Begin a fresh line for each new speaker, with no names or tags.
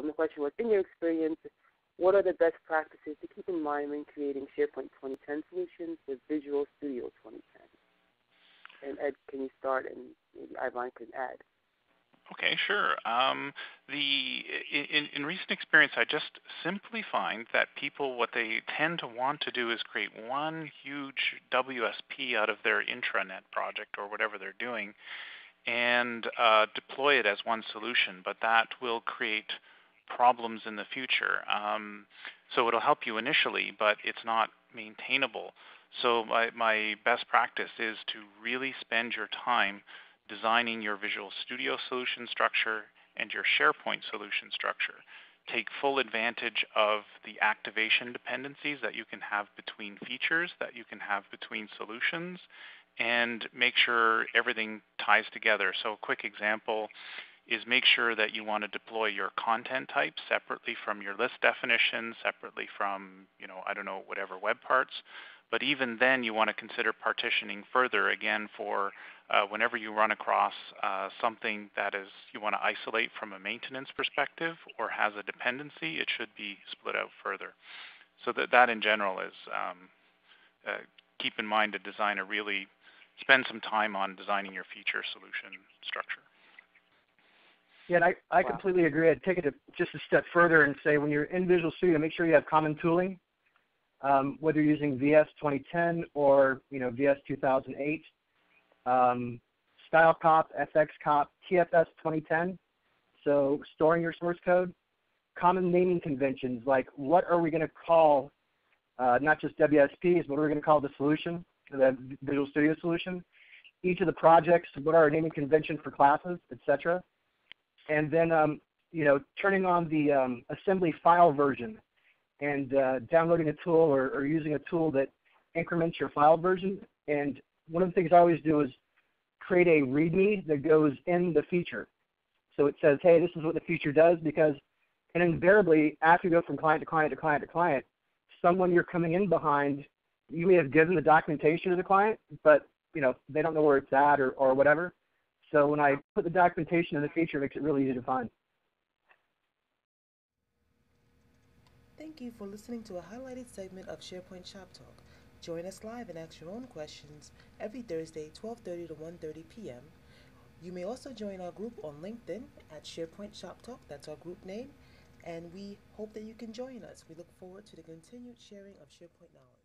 The question was, in your experience, what are the best practices to keep in mind when creating SharePoint 2010 solutions with Visual Studio 2010? And Ed, can you start, and maybe Ivan can add?
Okay, sure. In recent experience, I just simply find that people, what they tend to want to do is create one huge WSP out of their intranet project or whatever they're doing, and deploy it as one solution, but that will create problems in the future. So it'll help you initially, but it's not maintainable. So my best practice is to really spend your time designing your Visual Studio solution structure and your SharePoint solution structure. Take full advantage of the activation dependencies that you can have between features, that you can have between solutions, and make sure everything ties together. So a quick example is make sure that you want to deploy your content type separately from your list definition, separately from, I don't know, whatever web parts. But even then, you want to consider partitioning further, again, for whenever you run across something that is you want to isolate from a maintenance perspective or has a dependency, it should be split out further. So that in general is keep in mind to designer really spend some time on designing your feature solution structure.
Yeah, and I completely agree. I'd take it just a step further and say when you're in Visual Studio, make sure you have common tooling, whether you're using VS 2010 or VS 2008, Style Cop, FX Cop, TFS 2010. So storing your source code, common naming conventions like what are we going to call not just WSPs, but what are we going to call the solution, the Visual Studio solution. Each of the projects, what are our naming convention for classes, etc. And then, turning on the assembly file version and downloading a tool or using a tool that increments your file version. And one of the things I always do is create a README that goes in the feature. So it says, hey, this is what the feature does, because and invariably, after you go from client to client to client to client, someone you're coming in behind, you may have given the documentation to the client, but they don't know where it's at or whatever. So when I put the documentation in the feature, it makes it really easy to find.
Thank you for listening to a highlighted segment of SharePoint ShopTalk. Join us live and ask your own questions every Thursday, 12:30 to 1:30 p.m. You may also join our group on LinkedIn at SharePoint ShopTalk. That's our group name. And we hope that you can join us. We look forward to the continued sharing of SharePoint knowledge.